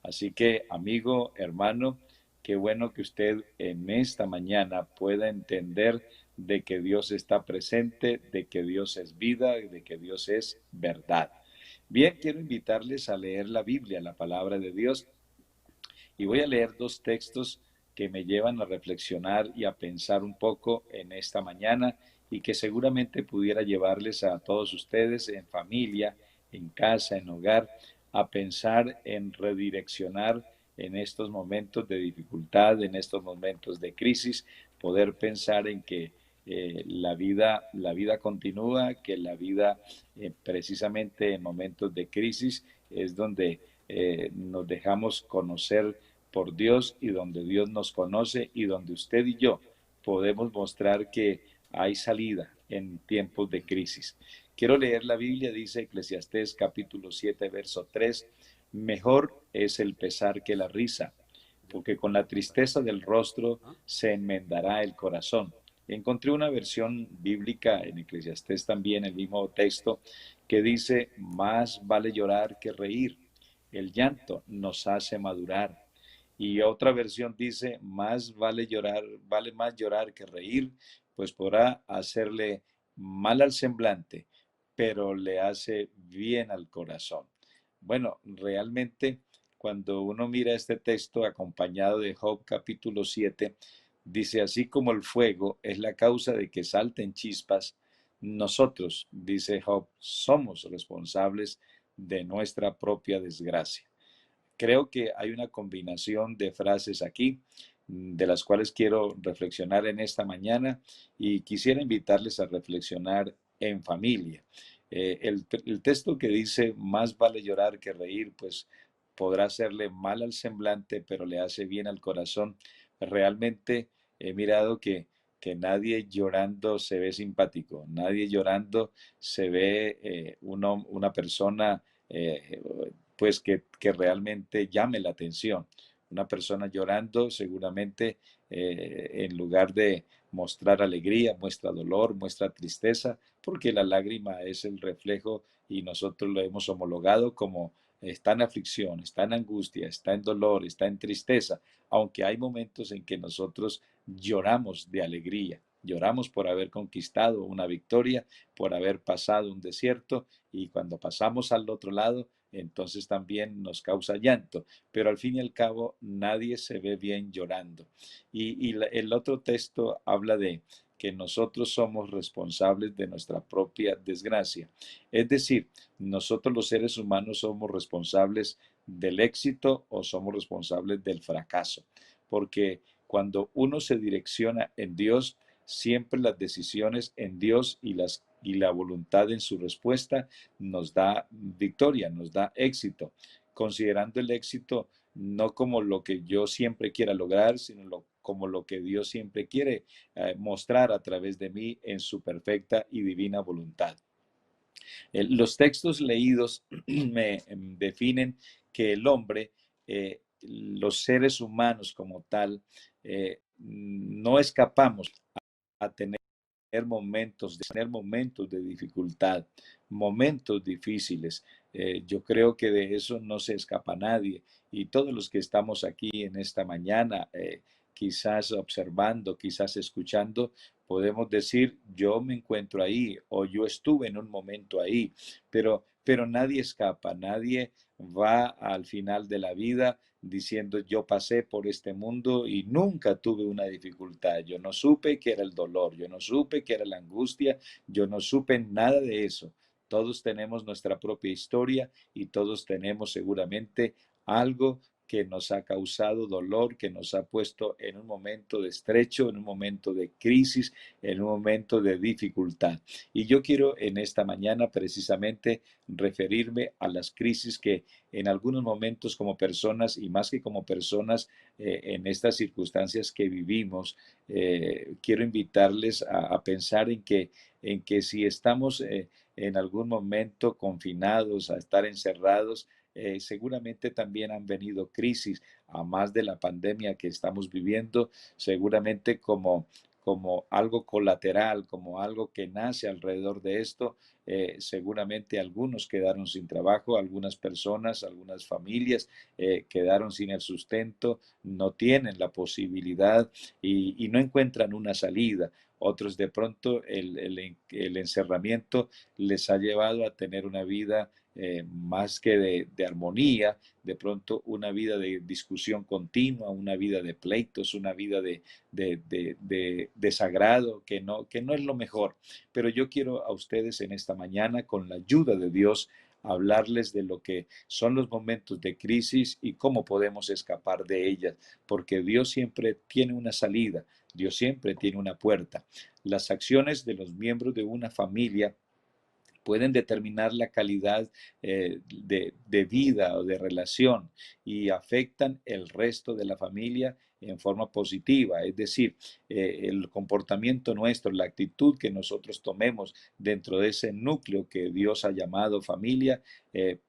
Así que, amigo, hermano, qué bueno que usted en esta mañana pueda entender de que Dios está presente, de que Dios es vida, de que Dios es verdad. Bien, quiero invitarles a leer la Biblia, la palabra de Dios, y voy a leer dos textos que me llevan a reflexionar y a pensar un poco en esta mañana y que seguramente pudiera llevarles a todos ustedes en familia, en casa, en hogar, a pensar en redireccionar en estos momentos de dificultad, en estos momentos de crisis, poder pensar en que la vida continúa, que la vida precisamente en momentos de crisis es donde nos dejamos conocer por Dios y donde Dios nos conoce y donde usted y yo podemos mostrar que hay salida en tiempos de crisis. Quiero leer la Biblia, dice Eclesiastés capítulo 7, verso 3, mejor es el pesar que la risa, porque con la tristeza del rostro se enmendará el corazón. Encontré una versión bíblica en Eclesiastés también, el mismo texto, que dice, más vale llorar que reír. El llanto nos hace madurar. Y otra versión dice, más vale llorar, vale más llorar que reír, pues podrá hacerle mal al semblante, pero le hace bien al corazón. Bueno, realmente cuando uno mira este texto acompañado de Job capítulo 7, dice, así como el fuego es la causa de que salten chispas, nosotros, dice Job, somos responsables de nuestra propia desgracia. Creo que hay una combinación de frases aquí de las cuales quiero reflexionar en esta mañana y quisiera invitarles a reflexionar en familia. El texto que dice, más vale llorar que reír, pues podrá hacerle mal al semblante, pero le hace bien al corazón. Realmente he mirado que nadie llorando se ve simpático, nadie llorando se ve una persona eh, pues que realmente llame la atención. Una persona llorando seguramente en lugar de mostrar alegría, muestra dolor, muestra tristeza, porque la lágrima es el reflejo y nosotros lo hemos homologado como está en aflicción, está en angustia, está en dolor, está en tristeza, aunque hay momentos en que nosotros lloramos de alegría. Lloramos por haber conquistado una victoria, por haber pasado un desierto y cuando pasamos al otro lado, entonces también nos causa llanto, pero al fin y al cabo nadie se ve bien llorando. El otro texto habla de que nosotros somos responsables de nuestra propia desgracia. Es decir, nosotros los seres humanos somos responsables del éxito o somos responsables del fracaso, porque cuando uno se direcciona en Dios, siempre las decisiones en Dios y la voluntad en su respuesta nos da victoria, nos da éxito, considerando el éxito no como lo que yo siempre quiera lograr, sino como lo que Dios siempre quiere mostrar a través de mí en su perfecta y divina voluntad. Los textos leídos me definen que el hombre, los seres humanos como tal, no escapamos a tener momentos de dificultad, momentos difíciles. Yo creo que de eso no se escapa nadie. Y todos los que estamos aquí en esta mañana, quizás observando, quizás escuchando, podemos decir, yo me encuentro ahí o yo estuve en un momento ahí, pero nadie escapa, nadie va al final de la vida diciendo yo pasé por este mundo y nunca tuve una dificultad, yo no supe qué era el dolor, yo no supe qué era la angustia, yo no supe nada de eso. Todos tenemos nuestra propia historia y todos tenemos seguramente algo que nos ha causado dolor, que nos ha puesto en un momento de estrecho, en un momento de crisis, en un momento de dificultad. Y yo quiero en esta mañana precisamente referirme a las crisis que en algunos momentos como personas y más que como personas en estas circunstancias que vivimos, quiero invitarles a pensar en que si estamos en algún momento confinados, a estar encerrados, seguramente también han venido crisis, a más de la pandemia que estamos viviendo, seguramente como algo colateral, como algo que nace alrededor de esto. Seguramente algunos quedaron sin trabajo, algunas personas, algunas familias quedaron sin el sustento, no tienen la posibilidad y no encuentran una salida. Otros de pronto el encerramiento les ha llevado a tener una vida más que de armonía, de pronto una vida de discusión continua, una vida de pleitos, una vida de desagrado, que no es lo mejor. Pero yo quiero a ustedes en esta mañana, con la ayuda de Dios, hablarles de lo que son los momentos de crisis y cómo podemos escapar de ellas, porque Dios siempre tiene una salida, Dios siempre tiene una puerta. Las acciones de los miembros de una familia pueden determinar la calidad de vida o de relación y afectan el resto de la familia en forma positiva. Es decir, el comportamiento nuestro, la actitud que nosotros tomemos dentro de ese núcleo que Dios ha llamado familia,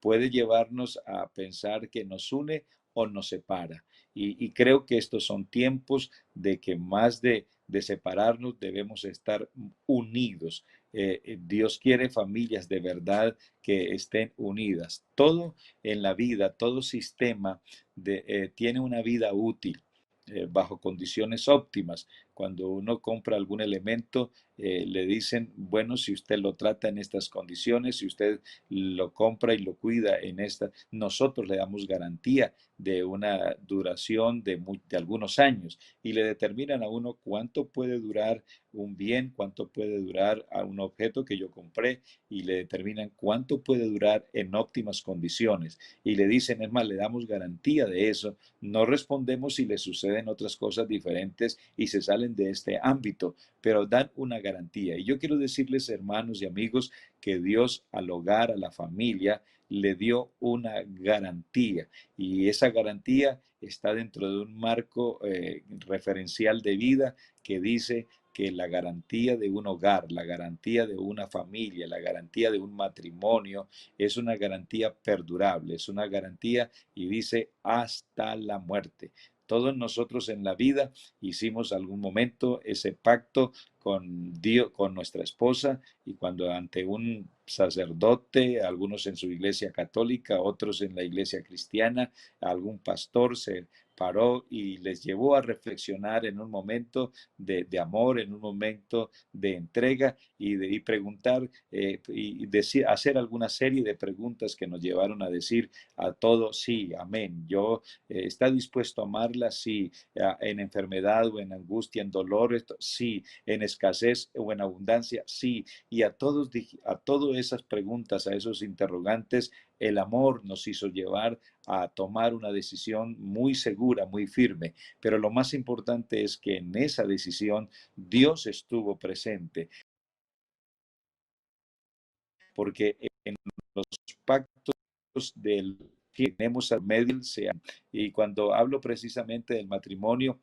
puede llevarnos a pensar que nos une o nos separa. Y creo que estos son tiempos de que más de separarnos debemos estar unidos. Dios quiere familias de verdad que estén unidas. Todo en la vida, todo sistema tiene una vida útil. Bajo condiciones óptimas. Cuando uno compra algún elemento, le dicen, bueno, si usted lo trata en estas condiciones, si usted lo compra y lo cuida en esta, nosotros le damos garantía de una duración de algunos años y le determinan a uno cuánto puede durar un bien, cuánto puede durar a un objeto que yo compré y le determinan cuánto puede durar en óptimas condiciones y le dicen, es más, le damos garantía de eso, no respondemos si le suceden otras cosas diferentes y se salen de este ámbito, pero dan una garantía. Y yo quiero decirles, hermanos y amigos, que Dios al hogar, a la familia, le dio una garantía y esa garantía está dentro de un marco referencial de vida que dice que la garantía de un hogar, la garantía de una familia, la garantía de un matrimonio es una garantía perdurable, es una garantía y dice hasta la muerte. Todos nosotros en la vida hicimos algún momento ese pacto con Dios, con nuestra esposa, y cuando ante un sacerdote, algunos en su iglesia católica, otros en la iglesia cristiana, algún pastor se paró y les llevó a reflexionar en un momento de amor, en un momento de entrega y preguntar y decir, hacer alguna serie de preguntas que nos llevaron a decir a todo, sí, amén. Yo está dispuesto a amarla, sí, en enfermedad o en angustia, en dolor, sí, en escasez o en abundancia, sí. Y a todas esas preguntas, a esos interrogantes, el amor nos hizo llevar a tomar una decisión muy segura, muy firme. Pero lo más importante es que en esa decisión Dios estuvo presente, porque en los pactos del que tenemos al medio, y cuando hablo precisamente del matrimonio,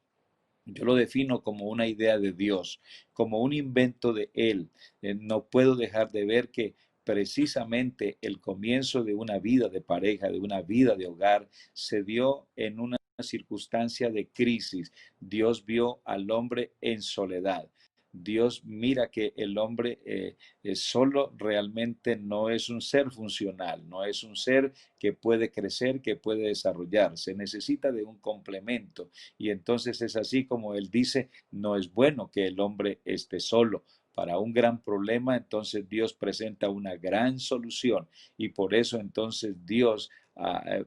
yo lo defino como una idea de Dios, como un invento de Él. No puedo dejar de ver que precisamente el comienzo de una vida de pareja, de una vida de hogar, se dio en una circunstancia de crisis. Dios vio al hombre en soledad. Dios mira que el hombre solo realmente no es un ser funcional, no es un ser que puede crecer, que puede desarrollarse, necesita de un complemento. Y entonces es así como él dice, no es bueno que el hombre esté solo. Para un gran problema, entonces Dios presenta una gran solución y por eso entonces Dios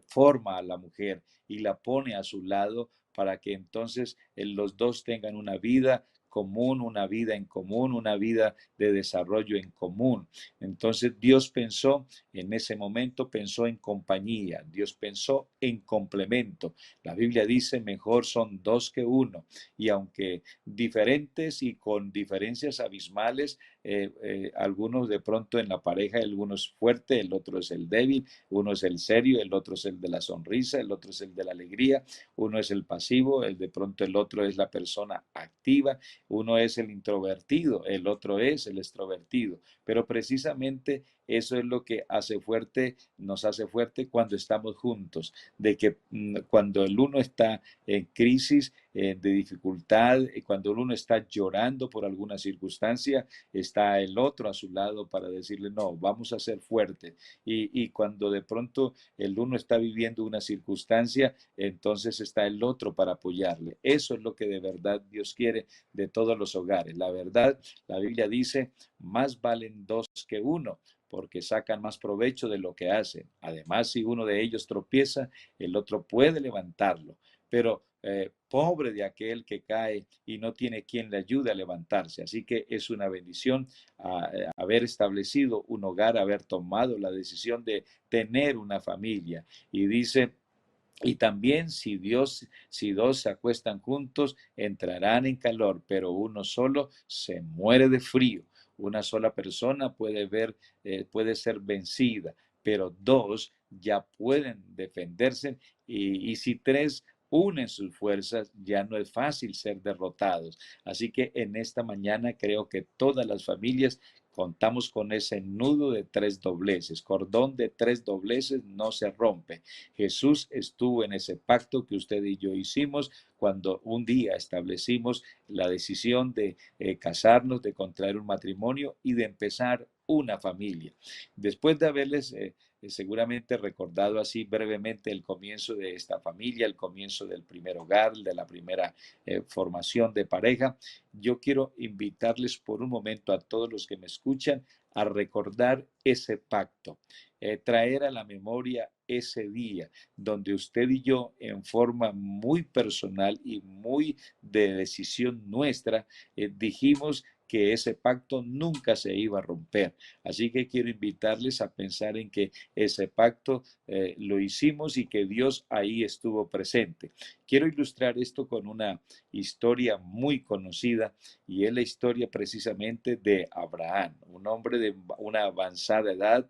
forma a la mujer y la pone a su lado para que entonces los dos tengan una vida común, una vida en común, una vida de desarrollo en común. Entonces Dios pensó en ese momento, pensó en compañía, Dios pensó en complemento. La Biblia dice, mejor son dos que uno. Y aunque diferentes y con diferencias abismales, algunos de pronto en la pareja, algunos es fuerte, el otro es el débil, uno es el serio, el otro es el de la sonrisa, el otro es el de la alegría, uno es el pasivo, el de pronto el otro es la persona activa, uno es el introvertido, el otro es el extrovertido. Pero precisamente eso es lo que hace fuerte, nos hace fuerte cuando estamos juntos. de que cuando el uno está en crisis, de dificultad, cuando el uno está llorando por alguna circunstancia, está el otro a su lado para decirle, no, vamos a ser fuertes. Y cuando de pronto el uno está viviendo una circunstancia, entonces está el otro para apoyarle. Eso es lo que de verdad Dios quiere de todos los hogares. La verdad, la Biblia dice, más valen dos que uno, porque sacan más provecho de lo que hacen. Además, si uno de ellos tropieza, el otro puede levantarlo. Pero pobre de aquel que cae y no tiene quien le ayude a levantarse. Así que es una bendición haber establecido un hogar, haber tomado la decisión de tener una familia. Y dice, y también si dos se acuestan juntos, entrarán en calor, pero uno solo se muere de frío. Una sola persona puede ser vencida, pero dos ya pueden defenderse y si tres unen sus fuerzas, ya no es fácil ser derrotados. Así que en esta mañana creo que todas las familias contamos con ese nudo de tres dobleces, cordón de tres dobleces no se rompe. Jesús estuvo en ese pacto que usted y yo hicimos cuando un día establecimos la decisión de casarnos, de contraer un matrimonio y de empezar una familia. Después de haberles seguramente recordado así brevemente el comienzo de esta familia, el comienzo del primer hogar, de la primera formación de pareja, yo quiero invitarles por un momento a todos los que me escuchan a recordar ese pacto, traer a la memoria ese día donde usted y yo en forma muy personal y muy de decisión nuestra dijimos que ese pacto nunca se iba a romper. Así que quiero invitarles a pensar en que ese pacto lo hicimos y que Dios ahí estuvo presente. Quiero ilustrar esto con una historia muy conocida y es la historia precisamente de Abraham, un hombre de una avanzada edad,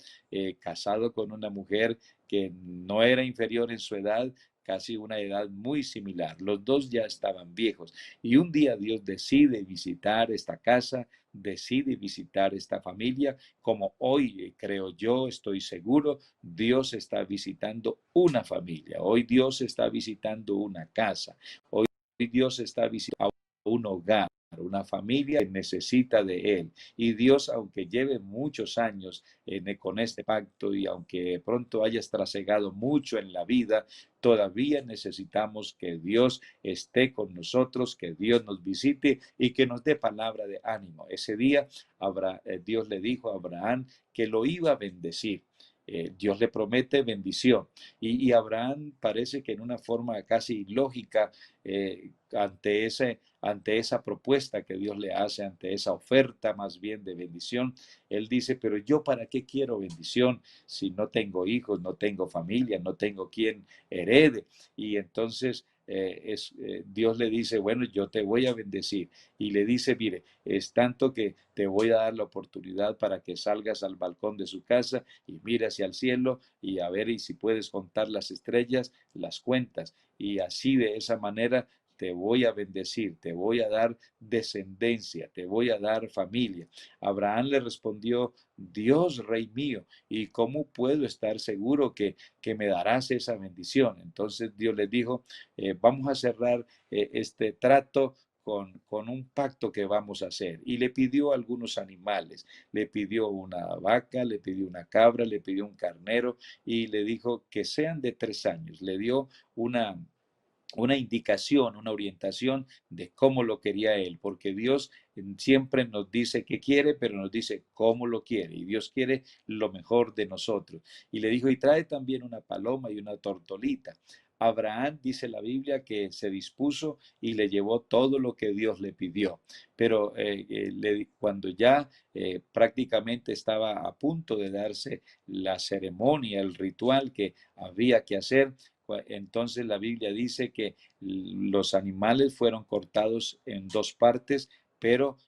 casado con una mujer que no era inferior en su edad, casi una edad muy similar. Los dos ya estaban viejos y un día Dios decide visitar esta casa, decide visitar esta familia, como hoy creo yo, estoy seguro, Dios está visitando una familia, hoy Dios está visitando una casa, hoy Dios está visitando un hogar, una familia que necesita de Él. Y Dios, aunque lleve muchos años con este pacto y aunque pronto hayas trasegado mucho en la vida, todavía necesitamos que Dios esté con nosotros, que Dios nos visite y que nos dé palabra de ánimo. Ese día Dios le dijo a Abraham que lo iba a bendecir. Dios le promete bendición. Y Abraham parece que en una forma casi ilógica, ante esa propuesta que Dios le hace, ante esa oferta más bien de bendición, él dice, pero yo para qué quiero bendición si no tengo hijos, no tengo familia, no tengo quien herede. Y entonces Dios le dice, bueno, yo te voy a bendecir. Y le dice, mire, es tanto que te voy a dar la oportunidad para que salgas al balcón de su casa y mire hacia el cielo y a ver y si puedes contar las estrellas, las cuentas. Y así de esa manera te voy a bendecir, te voy a dar descendencia, te voy a dar familia. Abraham le respondió, Dios, Rey mío, ¿y cómo puedo estar seguro que me darás esa bendición? Entonces Dios le dijo, vamos a cerrar este trato con un pacto que vamos a hacer. Y le pidió algunos animales, le pidió una vaca, le pidió una cabra, le pidió un carnero y le dijo que sean de 3 años. Le dio una indicación, una orientación de cómo lo quería él, porque Dios siempre nos dice qué quiere, pero nos dice cómo lo quiere, y Dios quiere lo mejor de nosotros. Y le dijo, y trae también una paloma y una tortolita. Abraham, dice la Biblia, que se dispuso y le llevó todo lo que Dios le pidió. Pero cuando ya prácticamente estaba a punto de darse la ceremonia, el ritual que había que hacer, entonces la Biblia dice que los animales fueron cortados en dos partes, pero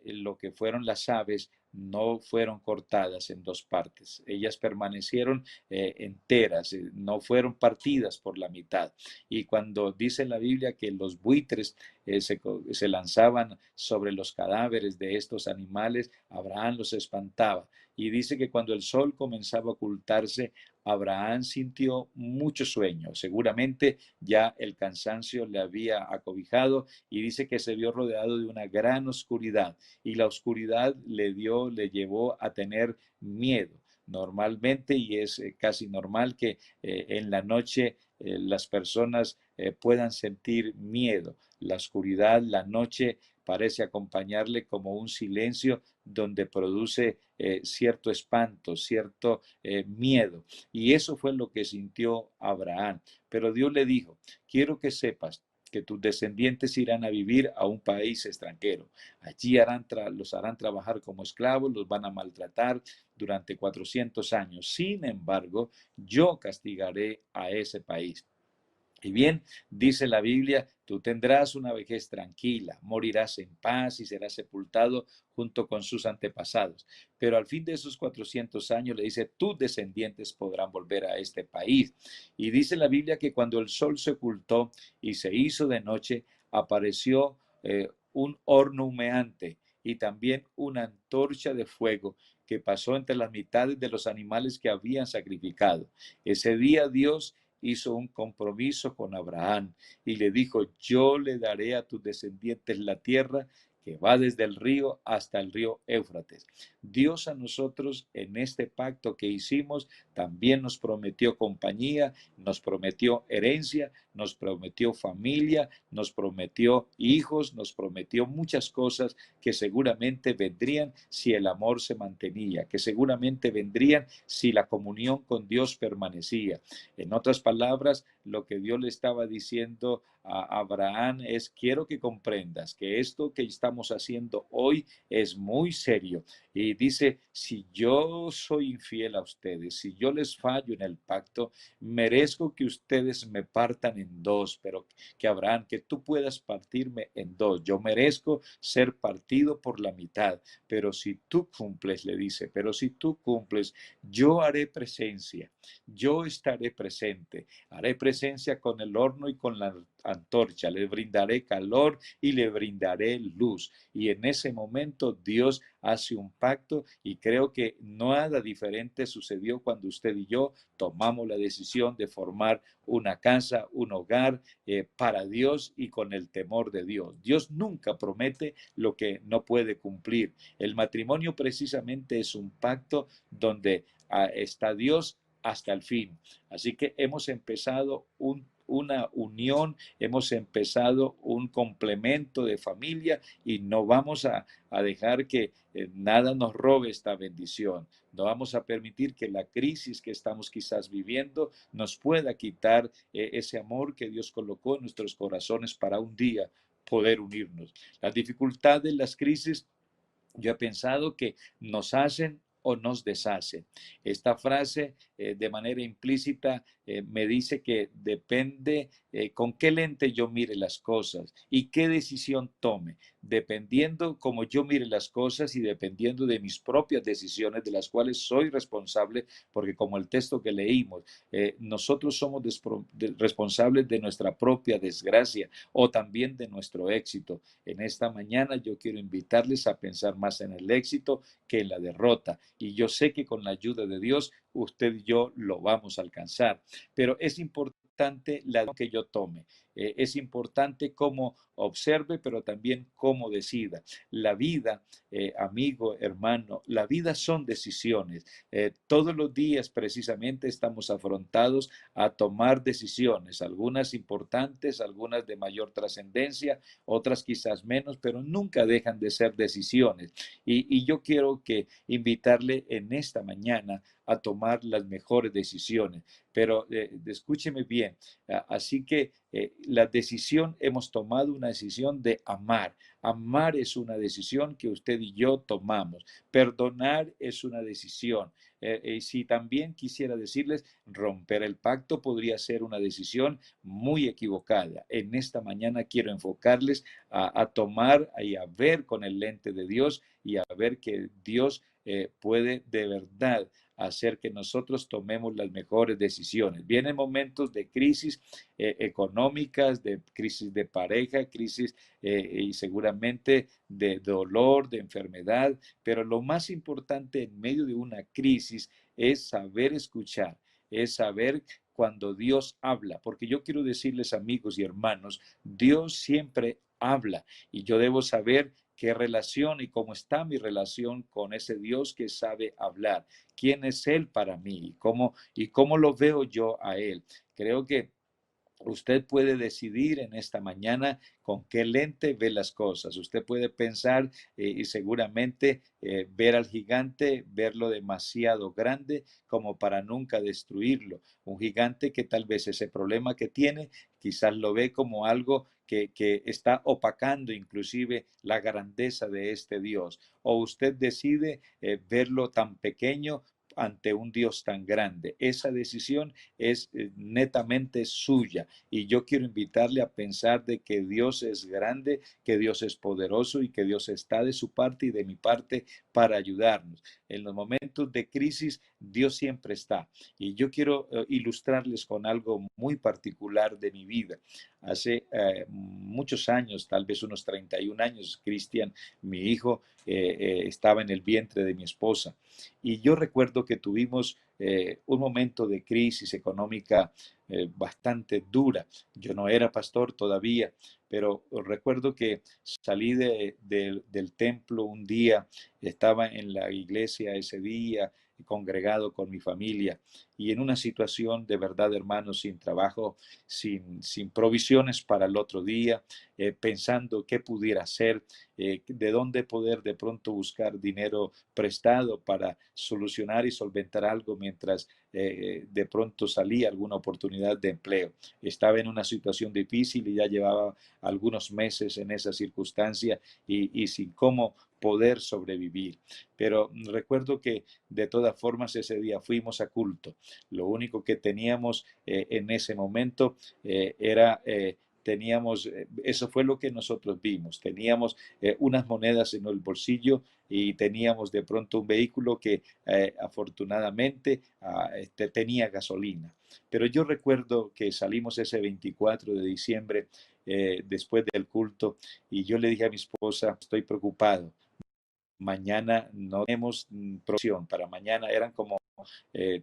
lo que fueron las aves no fueron cortadas en dos partes. Ellas permanecieron enteras, no fueron partidas por la mitad. Y cuando dice la Biblia que los buitres se lanzaban sobre los cadáveres de estos animales, Abraham los espantaba. Y dice que cuando el sol comenzaba a ocultarse, Abraham sintió mucho sueño. Seguramente ya el cansancio le había acobijado y dice que se vio rodeado de una gran oscuridad y la oscuridad le llevó a tener miedo. Normalmente, y es casi normal que en la noche las personas puedan sentir miedo. La oscuridad, la noche parece acompañarle como un silencio donde produce cierto espanto, cierto miedo. Y eso fue lo que sintió Abraham. Pero Dios le dijo, quiero que sepas que tus descendientes irán a vivir a un país extranjero. Allí los harán trabajar como esclavos, los van a maltratar durante 400 años. Sin embargo, yo castigaré a ese país. Y bien, dice la Biblia, tú tendrás una vejez tranquila, morirás en paz y serás sepultado junto con sus antepasados. Pero al fin de esos 400 años le dice, tus descendientes podrán volver a este país. Y dice la Biblia que cuando el sol se ocultó y se hizo de noche, apareció un horno humeante y también una antorcha de fuego que pasó entre las mitades de los animales que habían sacrificado. Ese día Dios hizo un compromiso con Abraham y le dijo, yo le daré a tus descendientes la tierra que va desde el río hasta el río Éufrates. Dios a nosotros en este pacto que hicimos también nos prometió compañía, nos prometió herencia, nos prometió familia, nos prometió hijos, nos prometió muchas cosas que seguramente vendrían si el amor se mantenía, que seguramente vendrían si la comunión con Dios permanecía. En otras palabras, lo que Dios le estaba diciendo a Abraham es, quiero que comprendas que esto que estamos haciendo hoy es muy serio. Y dice, si yo soy infiel a ustedes, si yo les fallo en el pacto, merezco que ustedes me partan en dos, pero que Abraham, que tú puedas partirme en dos. Yo merezco ser partido por la mitad, pero si tú cumples, le dice, pero si tú cumples, yo haré presencia, yo estaré presente, haré presencia con el horno y con la antorcha, le brindaré calor y le brindaré luz. Y en ese momento Dios hace un pacto y creo que nada diferente sucedió cuando usted y yo tomamos la decisión de formar una casa, un hogar para Dios y con el temor de Dios. Dios nunca promete lo que no puede cumplir. El matrimonio precisamente es un pacto donde está Dios hasta el fin. Así que hemos empezado una unión, hemos empezado un complemento de familia y no vamos a dejar que nada nos robe esta bendición. No vamos a permitir que la crisis que estamos quizás viviendo nos pueda quitar ese amor que Dios colocó en nuestros corazones para un día poder unirnos. Las dificultades, las crisis, yo he pensado que nos hacen o nos deshacen. Esta frase de manera implícita me dice que depende con qué lente yo mire las cosas y qué decisión tome, dependiendo cómo yo mire las cosas y dependiendo de mis propias decisiones de las cuales soy responsable, porque como el texto que leímos, nosotros somos responsables de nuestra propia desgracia o también de nuestro éxito. En esta mañana yo quiero invitarles a pensar más en el éxito que en la derrota. Y yo sé que con la ayuda de Dios, usted y yo lo vamos a alcanzar. Pero es importante la decisión que yo tome. Es importante cómo observe, pero también cómo decida. La vida, amigo, hermano, la vida son decisiones. Todos los días precisamente estamos afrontados a tomar decisiones, algunas importantes, algunas de mayor trascendencia, otras quizás menos, pero nunca dejan de ser decisiones. Y yo quiero que invitarle en esta mañana a tomar las mejores decisiones. Pero escúcheme bien, así que la decisión, hemos tomado una decisión de amar. Amar es una decisión que usted y yo tomamos. Perdonar es una decisión. Y si también quisiera decirles, romper el pacto podría ser una decisión muy equivocada. En esta mañana quiero enfocarles a tomar y a ver con el lente de Dios y a ver que Dios puede de verdad hacer que nosotros tomemos las mejores decisiones. Vienen momentos de crisis económicas, de crisis de pareja, crisis y seguramente de dolor, de enfermedad, pero lo más importante en medio de una crisis es saber escuchar, es saber cuando Dios habla, porque yo quiero decirles, amigos y hermanos, Dios siempre habla y yo debo saber qué relación y cómo está mi relación con ese Dios que sabe hablar. ¿Quién es Él para mí? ¿Y cómo lo veo yo a Él? Creo que usted puede decidir en esta mañana con qué lente ve las cosas. Usted puede pensar y seguramente ver al gigante, verlo demasiado grande como para nunca destruirlo. Un gigante que tal vez ese problema que tiene, quizás lo ve como algo que está opacando inclusive la grandeza de este Dios. O usted decide verlo tan pequeño ante un Dios tan grande. Esa decisión es netamente suya. Y yo quiero invitarle a pensar de que Dios es grande, que Dios es poderoso y que Dios está de su parte y de mi parte para ayudarnos. En los momentos de crisis, Dios siempre está. Y yo quiero ilustrarles con algo muy particular de mi vida. Hace muchos años, tal vez unos 31 años, Cristian, mi hijo, estaba en el vientre de mi esposa. Y yo recuerdo que tuvimos un momento de crisis económica bastante dura. Yo no era pastor todavía, pero recuerdo que salí del templo un día, estaba en la iglesia ese día, congregado con mi familia y en una situación de verdad, hermanos, sin trabajo, sin provisiones para el otro día, pensando qué pudiera hacer, de dónde poder de pronto buscar dinero prestado para solucionar y solventar algo mientras de pronto salía alguna oportunidad de empleo. Estaba en una situación difícil y ya llevaba algunos meses en esa circunstancia y sin cómo poder sobrevivir. Pero recuerdo que de todas formas ese día fuimos a culto. Lo único que teníamos en ese momento era teníamos, eso fue lo que nosotros vimos, teníamos unas monedas en el bolsillo y teníamos de pronto un vehículo que afortunadamente tenía gasolina. Pero yo recuerdo que salimos ese 24 de diciembre después del culto y yo le dije a mi esposa, estoy preocupado, mañana no tenemos provisión, para mañana eran como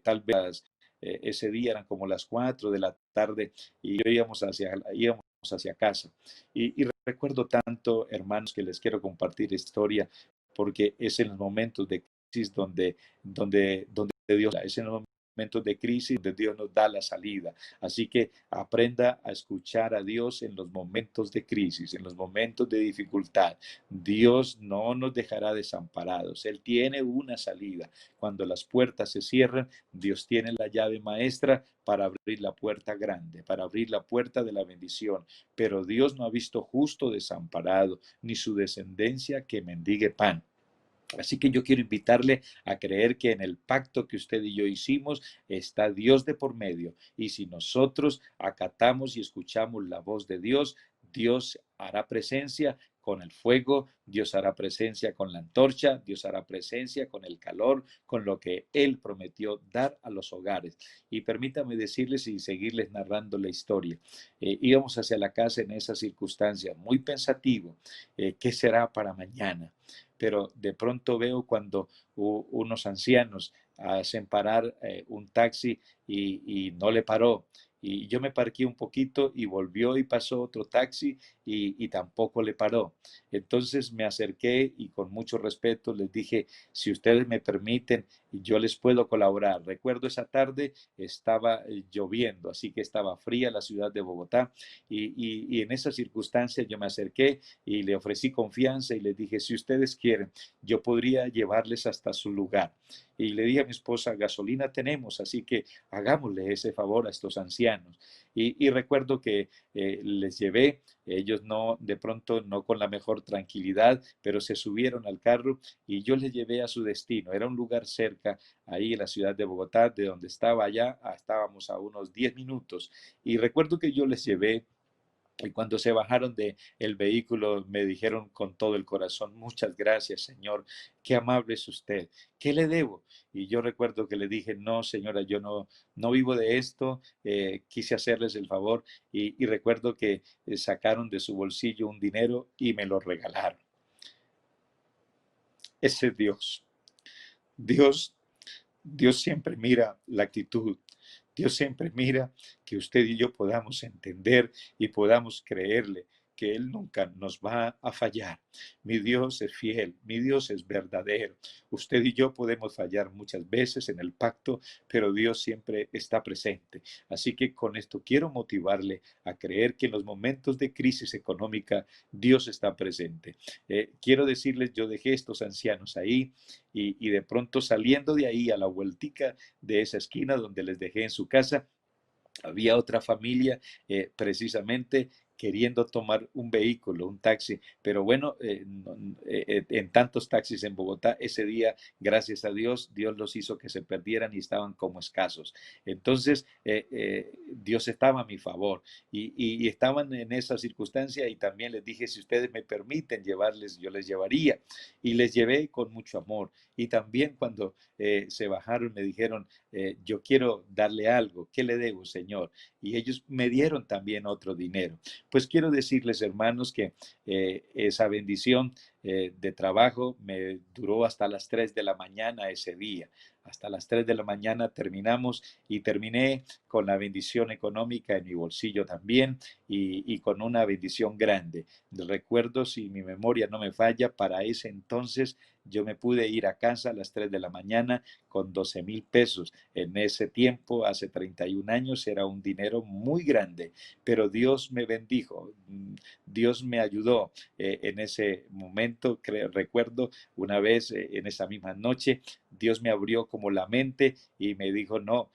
tal vez ese día eran como las 4 de la tarde y íbamos hacia casa. Y recuerdo tanto, hermanos, que les quiero compartir esta historia porque es en los momentos de crisis donde Dios, es en los momentos de crisis donde Dios nos da la salida. Así que aprenda a escuchar a Dios en los momentos de crisis, en los momentos de dificultad. Dios no nos dejará desamparados. Él tiene una salida. Cuando las puertas se cierran, Dios tiene la llave maestra para abrir la puerta grande, para abrir la puerta de la bendición. Pero Dios no ha visto justo desamparado, ni su descendencia que mendigue pan. Así que yo quiero invitarle a creer que en el pacto que usted y yo hicimos está Dios de por medio. Y si nosotros acatamos y escuchamos la voz de Dios, Dios hará presencia con el fuego, Dios hará presencia con la antorcha, Dios hará presencia con el calor, con lo que Él prometió dar a los hogares. Y permítame decirles y seguirles narrando la historia. Íbamos hacia la casa en esa circunstancia, muy pensativo, ¿qué será para mañana? Pero de pronto veo cuando unos ancianos hacen parar un taxi y no le paró. Y yo me parqué un poquito y volvió y pasó otro taxi y tampoco le paró. Entonces me acerqué y con mucho respeto les dije, si ustedes me permiten, yo les puedo colaborar. Recuerdo esa tarde estaba lloviendo, así que estaba fría la ciudad de Bogotá y en esa circunstancia yo me acerqué y le ofrecí confianza y les dije, si ustedes quieren, yo podría llevarles hasta su lugar. Y le dije a mi esposa, gasolina tenemos, así que hagámosle ese favor a estos ancianos. Y recuerdo que les llevé, ellos no, de pronto no con la mejor tranquilidad, pero se subieron al carro y yo les llevé a su destino. Era un lugar cerca, ahí en la ciudad de Bogotá, de donde estaba allá, estábamos a unos 10 minutos. Y recuerdo que yo les llevé Y cuando se bajaron de el vehículo, me dijeron con todo el corazón, muchas gracias, Señor, qué amable es usted, ¿qué le debo? Y yo recuerdo que le dije, no, señora, yo no vivo de esto, quise hacerles el favor y recuerdo que sacaron de su bolsillo un dinero y me lo regalaron. Ese es Dios. Dios, Dios siempre mira la actitud. Dios siempre mira que usted y yo podamos entender y podamos creerle que Él nunca nos va a fallar. Mi Dios es fiel, mi Dios es verdadero. Usted y yo podemos fallar muchas veces en el pacto, pero Dios siempre está presente. Así que con esto quiero motivarle a creer que en los momentos de crisis económica Dios está presente. Quiero decirles, yo dejé estos ancianos ahí y de pronto saliendo de ahí a la vueltica de esa esquina donde les dejé en su casa, había otra familia precisamente queriendo tomar un vehículo, un taxi, pero bueno, en tantos taxis en Bogotá, ese día, gracias a Dios, Dios los hizo que se perdieran y estaban como escasos. Entonces, Dios estaba a mi favor y estaban en esa circunstancia y también les dije, si ustedes me permiten llevarles, yo les llevaría y les llevé con mucho amor. Y también cuando se bajaron me dijeron, yo quiero darle algo, ¿qué le debo, Señor? Y ellos me dieron también otro dinero. Pues quiero decirles, hermanos, que esa bendición de trabajo me duró hasta las 3 de la mañana ese día. Hasta las 3 de la mañana terminamos y terminé con la bendición económica en mi bolsillo también y con una bendición grande. Recuerdo, si mi memoria no me falla, para ese entonces yo me pude ir a casa a las 3 de la mañana con 12,000 pesos. En ese tiempo, hace 31 años, era un dinero muy grande, pero Dios me bendijo, Dios me ayudó en ese momento. Recuerdo una vez en esa misma noche, Dios me abrió como la mente y me dijo, no,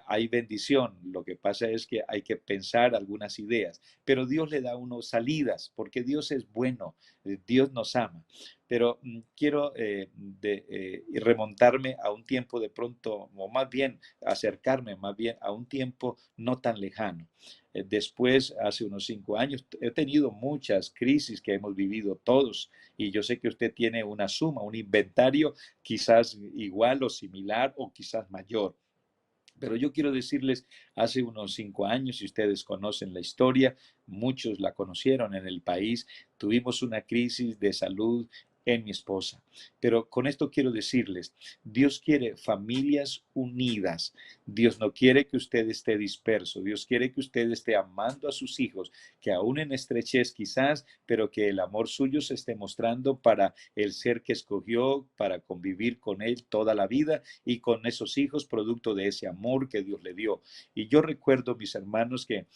hay bendición, lo que pasa es que hay que pensar algunas ideas, pero Dios le da a uno salidas, porque Dios es bueno, Dios nos ama. Pero quiero remontarme a un tiempo de pronto, o más bien acercarme más bien a un tiempo no tan lejano. Después, hace unos 5 años, he tenido muchas crisis que hemos vivido todos y yo sé que usted tiene una suma, un inventario quizás igual o similar o quizás mayor. Pero yo quiero decirles, hace unos 5 años, si ustedes conocen la historia, muchos la conocieron en el país, tuvimos una crisis de salud en mi esposa. Pero con esto quiero decirles, Dios quiere familias unidas. Dios no quiere que usted esté disperso. Dios quiere que usted esté amando a sus hijos, que aún en estrechez quizás, pero que el amor suyo se esté mostrando para el ser que escogió, para convivir con él toda la vida y con esos hijos producto de ese amor que Dios le dio. Y yo recuerdo, mis hermanos, que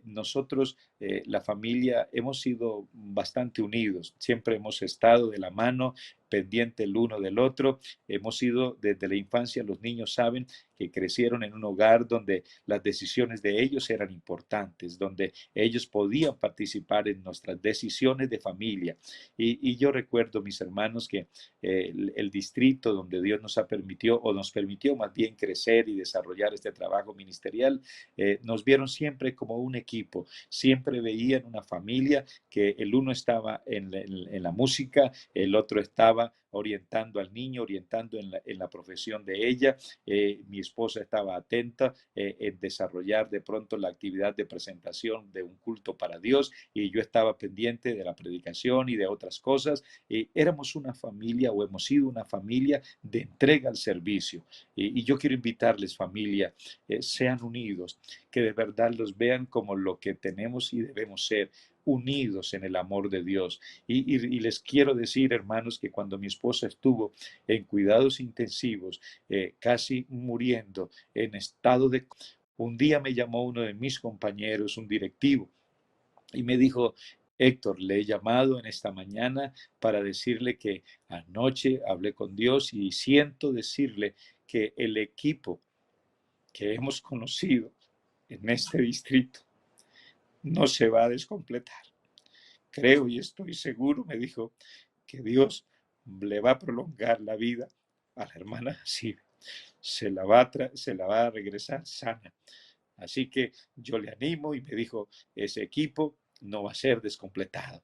nosotros, la familia, hemos sido bastante unidos, siempre hemos estado de la mano, pendiente el uno del otro. Hemos sido desde la infancia, los niños saben que crecieron en un hogar donde las decisiones de ellos eran importantes, donde ellos podían participar en nuestras decisiones de familia. Y yo recuerdo, mis hermanos, que el distrito donde Dios nos ha permitido, o nos permitió más bien crecer y desarrollar este trabajo ministerial, nos vieron siempre como un equipo, siempre veían una familia que el uno estaba en la música, el otro estaba orientando al niño, orientando en la profesión de ella. Mi esposa estaba atenta en desarrollar de pronto la actividad de presentación de un culto para Dios y yo estaba pendiente de la predicación y de otras cosas. Éramos una familia o hemos sido una familia de entrega al servicio. Y yo quiero invitarles, familia, sean unidos, que de verdad los vean como lo que tenemos y debemos ser, unidos en el amor de Dios. Y les quiero decir, hermanos, que cuando mi esposa estuvo en cuidados intensivos, casi muriendo, en estado de... Un día me llamó uno de mis compañeros, un directivo, y me dijo, Héctor, le he llamado en esta mañana para decirle que anoche hablé con Dios y siento decirle que el equipo que hemos conocido en este distrito no se va a descompletar. Creo y estoy seguro, me dijo, que Dios le va a prolongar la vida a la hermana Silvia. Se la va a regresar sana. Así que yo le animo y me dijo, ese equipo no va a ser descompletado.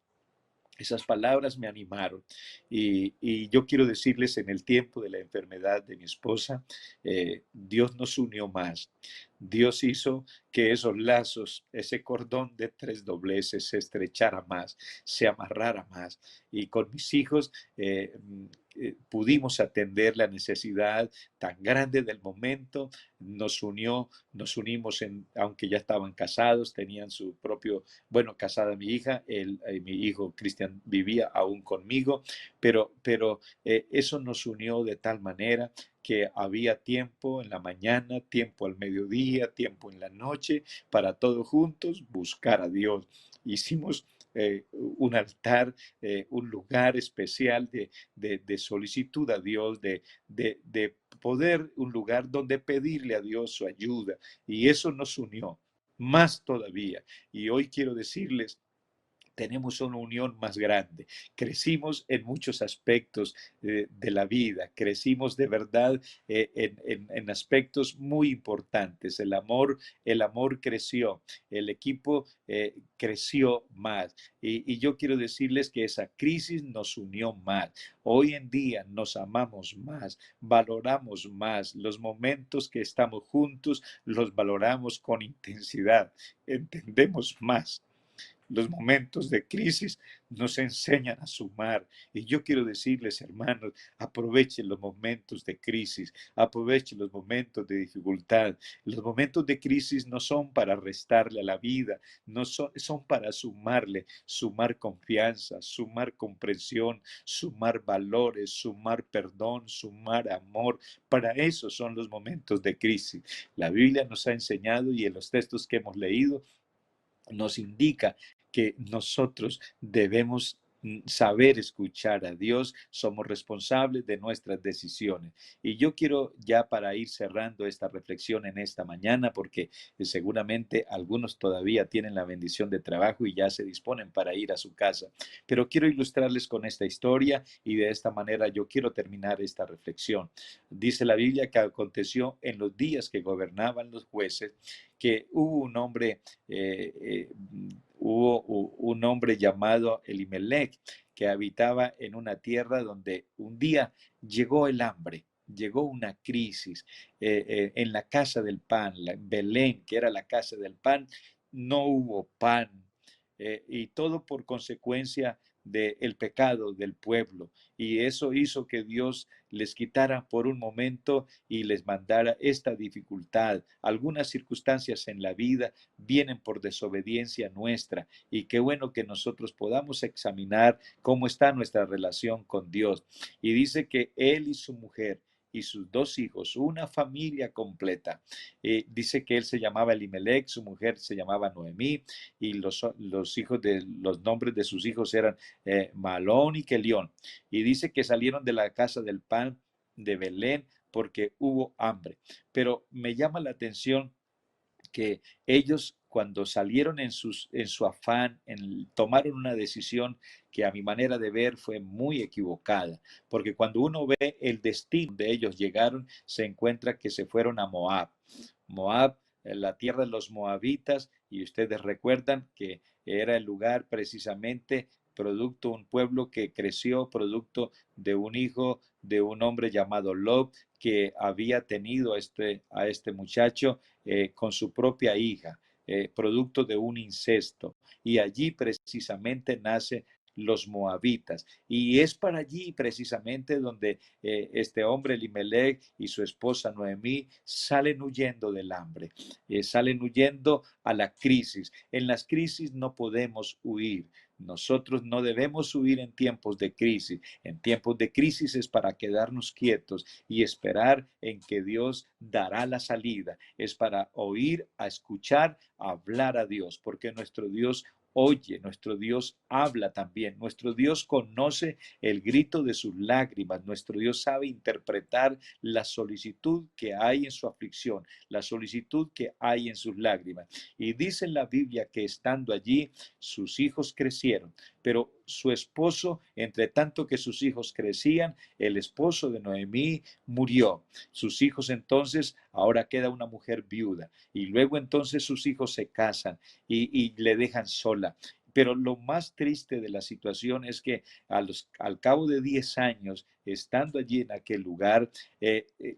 Esas palabras me animaron y yo quiero decirles, en el tiempo de la enfermedad de mi esposa, Dios nos unió más. Dios hizo que esos lazos, ese cordón de tres dobleces se estrechara más, se amarrara más. Y con mis hijos pudimos atender la necesidad tan grande del momento. Nos unimos, aunque ya estaban casados, tenían su propio, bueno, casada mi hija, mi hijo Cristian vivía aún conmigo, pero eso nos unió de tal manera que había tiempo en la mañana, tiempo al mediodía, tiempo en la noche, para todos juntos buscar a Dios. Hicimos un altar, un lugar especial de solicitud a Dios, de poder, un lugar donde pedirle a Dios su ayuda. Y eso nos unió más todavía. Y hoy quiero decirles, tenemos una unión más grande. Crecimos en muchos aspectos de la vida, crecimos de verdad en aspectos muy importantes. El amor creció, el equipo creció más. Y yo quiero decirles que esa crisis nos unió más. Hoy en día nos amamos más, valoramos más. Los momentos que estamos juntos los valoramos con intensidad, entendemos más. Los momentos de crisis nos enseñan a sumar. Y yo quiero decirles, hermanos, aprovechen los momentos de crisis, aprovechen los momentos de dificultad. Los momentos de crisis no son para restarle a la vida, no son para sumarle, sumar confianza, sumar comprensión, sumar valores, sumar perdón, sumar amor. Para eso son los momentos de crisis. La Biblia nos ha enseñado, y en los textos que hemos leído nos indica que nosotros debemos saber escuchar a Dios, somos responsables de nuestras decisiones. Y yo quiero, ya para ir cerrando esta reflexión en esta mañana, porque seguramente algunos todavía tienen la bendición de trabajo y ya se disponen para ir a su casa, pero quiero ilustrarles con esta historia, y de esta manera yo quiero terminar esta reflexión. Dice la Biblia que aconteció en los días que gobernaban los jueces, que hubo un hombre, un hombre llamado Elimelech, que habitaba en una tierra donde un día llegó el hambre, llegó una crisis. En la casa del pan, Belén, que era la casa del pan, no hubo pan, y todo por consecuencia del pecado del pueblo. Y eso hizo que Dios les quitara por un momento y les mandara esta dificultad. Algunas circunstancias en la vida vienen por desobediencia nuestra, y qué bueno que nosotros podamos examinar cómo está nuestra relación con Dios. Y dice que él y su mujer y sus dos hijos, una familia completa. Dice que él se llamaba Elimelech, su mujer se llamaba Noemí, y los hijos los nombres de sus hijos eran Malón y Kelión. Y dice que salieron de la casa del pan de Belén porque hubo hambre. Pero me llama la atención que ellos, cuando salieron en su afán, tomaron una decisión que a mi manera de ver fue muy equivocada, porque cuando uno ve el destino de ellos llegaron, se encuentra que se fueron a Moab. Moab, la tierra de los moabitas, y ustedes recuerdan que era el lugar precisamente producto, un pueblo que creció producto de un hijo de un hombre llamado Lot, que había tenido a este muchacho con su propia hija, producto de un incesto. Y allí precisamente nace los moabitas. Y es para allí precisamente donde este hombre Elimelech y su esposa Noemí salen huyendo del hambre, salen huyendo a la crisis. En las crisis no podemos huir. Nosotros no debemos huir en tiempos de crisis. En tiempos de crisis es para quedarnos quietos y esperar en que Dios dará la salida. Es para oír, a escuchar, a hablar a Dios, porque nuestro Dios oye, nuestro Dios habla también, nuestro Dios conoce el grito de sus lágrimas, nuestro Dios sabe interpretar la solicitud que hay en su aflicción, la solicitud que hay en sus lágrimas. Y dice en la Biblia que estando allí, sus hijos crecieron, pero su esposo, entre tanto que sus hijos crecían, el esposo de Noemí murió. Sus hijos entonces, ahora queda una mujer viuda, y luego entonces sus hijos se casan y le dejan sola. Pero lo más triste de la situación es que al cabo de 10 años, estando allí en aquel lugar,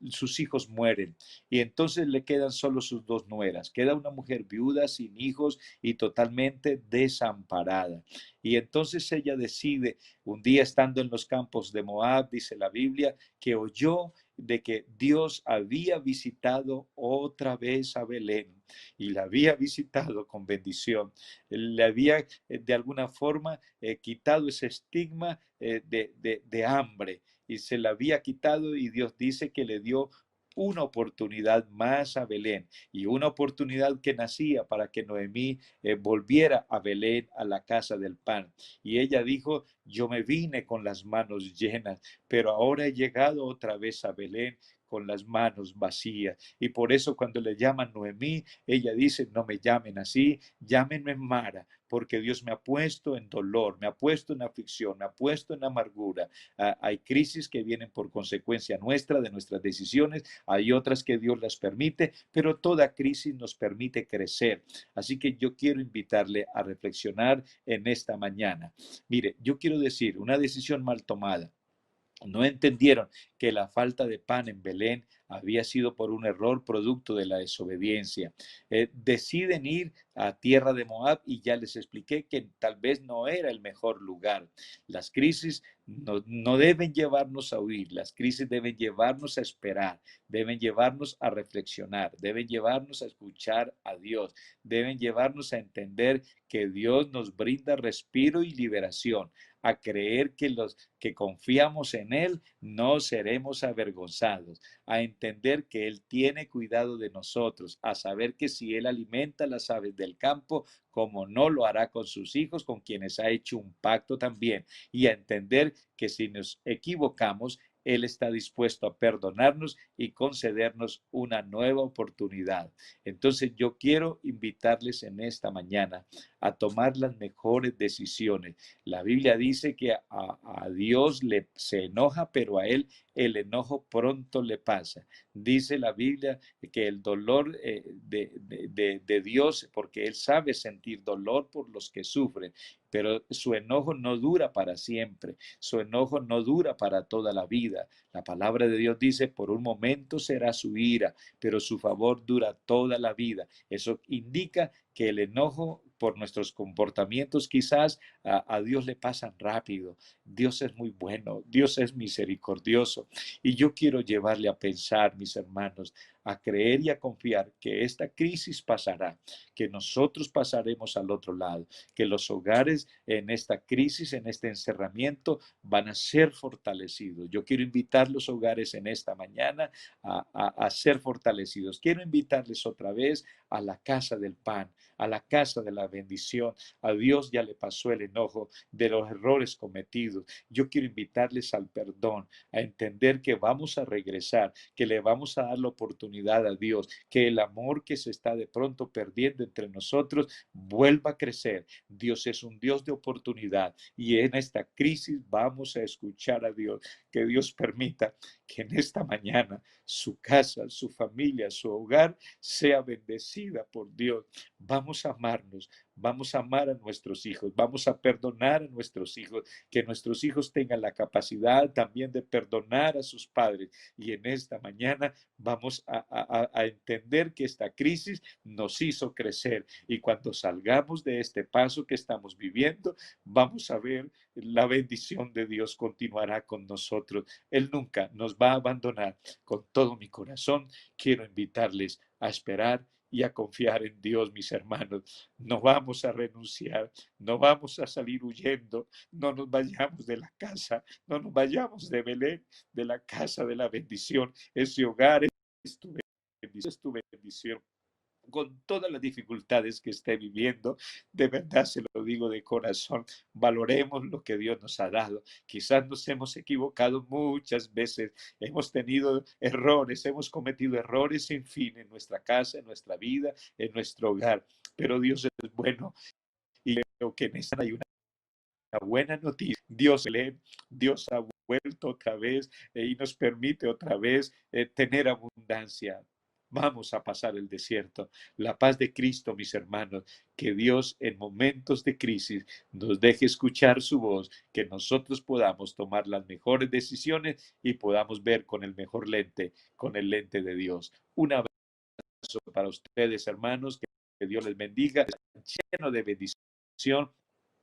sus hijos mueren y entonces le quedan solo sus dos nueras. Queda una mujer viuda, sin hijos y totalmente desamparada. Y entonces ella decide, un día estando en los campos de Moab, dice la Biblia, que oyó de que Dios había visitado otra vez a Belén y la había visitado con bendición. Le había de alguna forma quitado ese estigma de hambre y se la había quitado y Dios dice que le dio una oportunidad más a Belén y una oportunidad que nacía para que Noemí volviera a Belén, a la casa del pan. Y ella dijo, yo me vine con las manos llenas, pero ahora he llegado otra vez a Belén con las manos vacías. Y por eso cuando le llaman Noemí, ella dice, no me llamen así, llámenme Mara, porque Dios me ha puesto en dolor, me ha puesto en aflicción, me ha puesto en amargura. Hay crisis que vienen por consecuencia nuestra, de nuestras decisiones, hay otras que Dios las permite, pero toda crisis nos permite crecer. Así que yo quiero invitarle a reflexionar en esta mañana. Mire, yo quiero decir, una decisión mal tomada, no entendieron que la falta de pan en Belén había sido por un error producto de la desobediencia. Deciden ir a tierra de Moab y ya les expliqué que tal vez no era el mejor lugar. Las crisis no deben llevarnos a huir, las crisis deben llevarnos a esperar, deben llevarnos a reflexionar, deben llevarnos a escuchar a Dios, deben llevarnos a entender que Dios nos brinda respiro y liberación, a creer que los que confiamos en Él no seremos avergonzados, a entender que Él tiene cuidado de nosotros, a saber que si Él alimenta las aves del campo, como no lo hará con sus hijos, con quienes ha hecho un pacto también, y a entender que si nos equivocamos, Él está dispuesto a perdonarnos y concedernos una nueva oportunidad. Entonces yo quiero invitarles en esta mañana a tomar las mejores decisiones. La Biblia dice que a Dios se enoja, pero a Él el enojo pronto le pasa. Dice la Biblia que el dolor de Dios, porque Él sabe sentir dolor por los que sufren, pero su enojo no dura para siempre, su enojo no dura para toda la vida. La palabra de Dios dice, por un momento será su ira, pero su favor dura toda la vida. Eso indica que el enojo por nuestros comportamientos quizás a Dios le pasan rápido. Dios es muy bueno, Dios es misericordioso. Y yo quiero llevarle a pensar, mis hermanos, a creer y a confiar que esta crisis pasará, que nosotros pasaremos al otro lado, que los hogares en esta crisis, en este encerramiento, van a ser fortalecidos. Yo quiero invitar los hogares en esta mañana a ser fortalecidos. Quiero invitarles otra vez a la casa del pan, a la casa de la bendición. A Dios ya le pasó el enojo de los errores cometidos. Yo quiero invitarles al perdón, a entender que vamos a regresar, que le vamos a dar la oportunidad a Dios, que el amor que se está de pronto perdiendo entre nosotros vuelva a crecer. Dios es un Dios de oportunidad y en esta crisis vamos a escuchar a Dios. Que Dios permita que en esta mañana su casa, su familia, su hogar sea bendecida por Dios. Vamos a amarnos, vamos a amar a nuestros hijos, vamos a perdonar a nuestros hijos, que nuestros hijos tengan la capacidad también de perdonar a sus padres. Y en esta mañana vamos a entender que esta crisis nos hizo crecer y cuando salgamos de este paso que estamos viviendo, vamos a ver la bendición de Dios continuará con nosotros. Él nunca nos va a abandonar. Con todo mi corazón, quiero invitarles a esperar y a confiar en Dios, mis hermanos. No vamos a renunciar, no vamos a salir huyendo, no nos vayamos de la casa, no nos vayamos de Belén, de la casa de la bendición. Ese hogar es tu bendición. Con todas las dificultades que esté viviendo, de verdad se lo digo de corazón, valoremos lo que Dios nos ha dado. Quizás nos hemos equivocado muchas veces, hemos tenido errores, hemos cometido errores sin fin en nuestra casa, en nuestra vida, en nuestro hogar, pero Dios es bueno y creo que en esta hay una buena noticia. Dios ha vuelto otra vez y nos permite otra vez tener abundancia. Vamos a pasar el desierto. La paz de Cristo, mis hermanos, que Dios en momentos de crisis nos deje escuchar su voz, que nosotros podamos tomar las mejores decisiones y podamos ver con el mejor lente, con el lente de Dios. Un abrazo para ustedes, hermanos, que Dios les bendiga, lleno de bendición,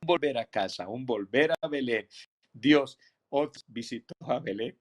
un volver a casa, un volver a Belén. Dios os visitó a Belén